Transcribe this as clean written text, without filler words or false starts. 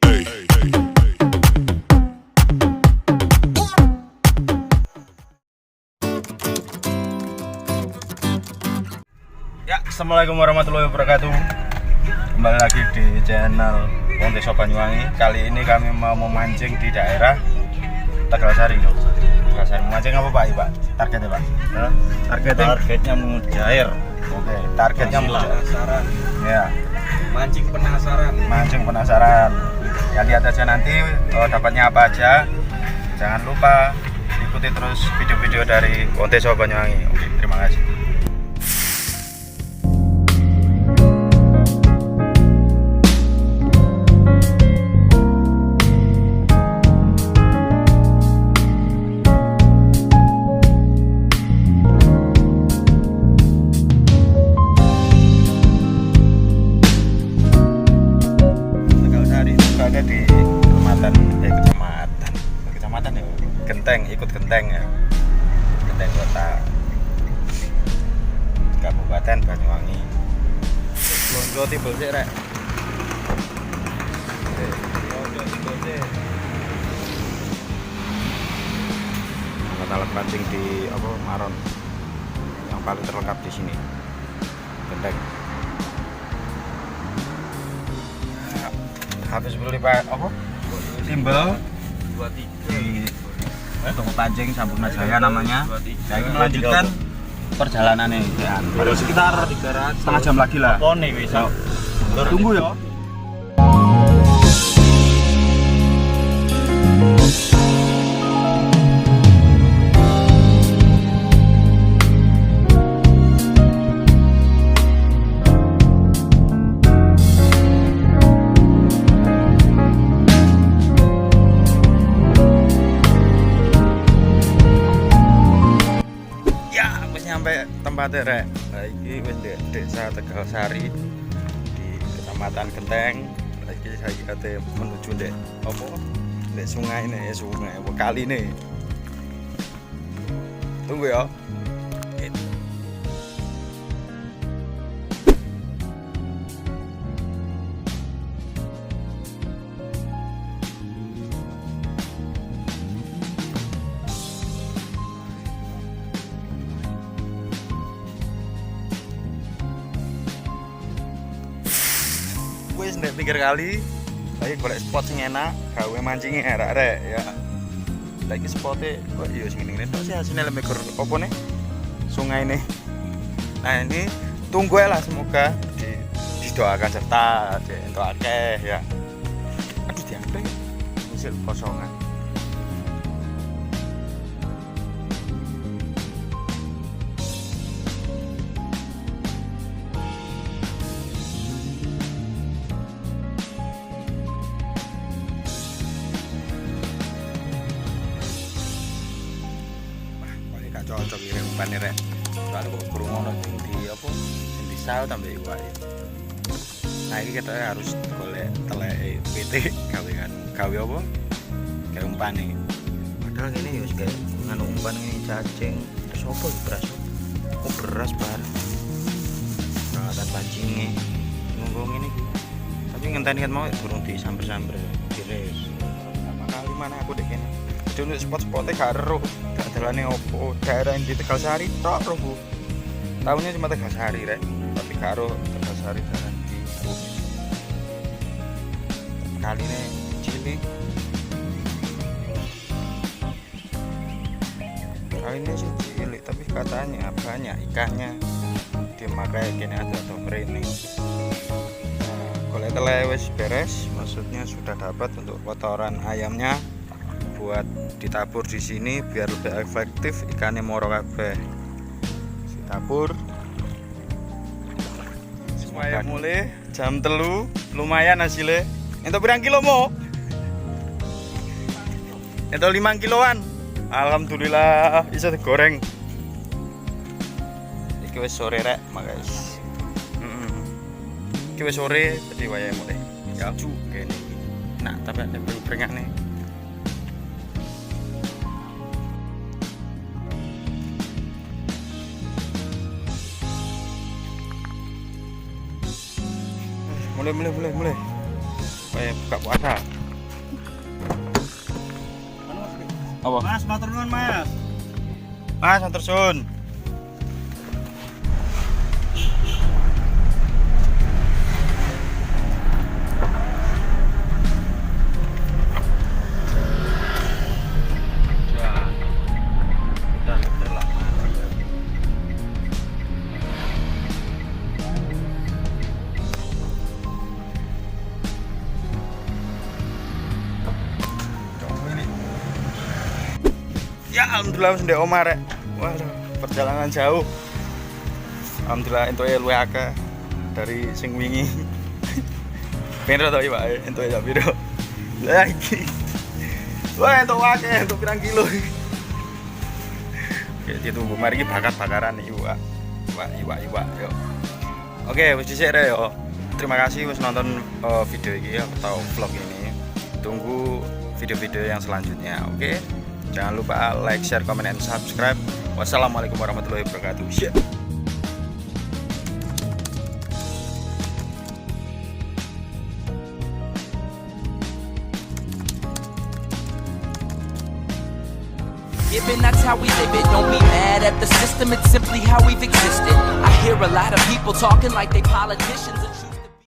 Ya, assalamualaikum warahmatullahi wabarakatuh. Kembali lagi di channel Ponte Banyuwangi. Kali ini kami mau memancing di daerah Tegalsari. Tegalsari memancing apa Pak? Pak, targetnya Pak? Targetnya mujair. Oke, targetnya Penasaran. Ya, Mancing penasaran. mancing penasaran. Ya lihat aja nanti dapatnya apa aja. Jangan lupa ikuti terus video-video dari Ponte Banyuwangi. Oke, terima kasih. Ada di kecamatan ya, Genteng, ikut Genteng ya, Genteng Kota, Kabupaten Banyuwangi. Lonjo timbul sih rek. Lonjo timbul sih. Alat pancing di apa Maron yang paling terlengkap di sini, Genteng. Habis beli apa timbel 23 di toko pancing Sampurna Jaya namanya. Saya ini melanjutkan perjalanan ini ya. Baru sekitar setengah jam lagi lah. apa nih bisa Tunggu ya. Sampai tempatnya rek. Nah, ini wis di desa Tegalsari di kecamatan Genteng. Lagi saya kate menuju dek apa? Dek sungai ini, sungai apa kali ini. Tunggu ya. Wis nek pikir kali lagi golek spot sing enak gawe mancingnya arek-arek ya. Lagi spotnya kok iya sing ngene tok sih hasilnya lebih opo nih sungai nih. Nah ini tunggu lah semoga didoakan serta untuk akeh ya. Aduh diambil hasil kosongan. Cocok kira umpan nih rek. Soalnya kok burung ngono sing di apa? Sing di sal tambah wae. Nah ini kita harus golek telek PT gawe apa? Kayak umpan nih. Padahal ini ya kayak nganu umpan ini cacing. Terus apa beras? Oh beras bar. Peralatan pancingnya. Nunggu ini. Tapi ngenteni kan mau burung di samber-samber dires. Pertama kali mana aku dek ini. Dulu spot-spotnya karo gak dalane opo daerah yang di Tegalsari tok roh Bu. Tahunnya cuma Tegalsari rek, tapi karo Tegalsari daerah di kali ini cilik. Kali ini sih cilik tapi katanya banyak ikannya. Dia makai kini ada mrene. Nah, golek tele wis beres, maksudnya sudah dapat untuk kotoran ayamnya. Buat ditabur di sini biar lebih efektif ikannya moro kabeh. Ditabur. Semuanya mulai jam 3 lumayan hasilnya. Entuk berang kilo mo? Entuk 5 kiloan. Alhamdulillah bisa digoreng. Iki wis sore rek, guys. Iki wis sore jadi wayahe mulai. Ya cu kene iki. Nah, tapi ada beringat nih. Mulai. Buka puasa. Apa? Mas, matur nuwun, Mas. Mas, matur suwun. Ya alhamdulillah wis ndek omah rek. Waduh, perjalanan jauh. Alhamdulillah entuke luwih akeh dari sing wingi. Piro to iwake entuke ya piro? Lah iki. Wah, entuk akeh, entuk pirang kilo. Oke, ditunggu mari iki bakar-bakaran iwak. Iwak yo. Oke, wis dhisik rek yo. Terima kasih wis nonton video ini atau vlog ini. Tunggu video-video yang selanjutnya, oke? Jangan lupa like, share, comment, and subscribe. Wassalamualaikum warahmatullahi wabarakatuh. Given that's how we live it, don't be mad at the system, it's simply how we've existed. I hear a lot of people talking like they politicians and choose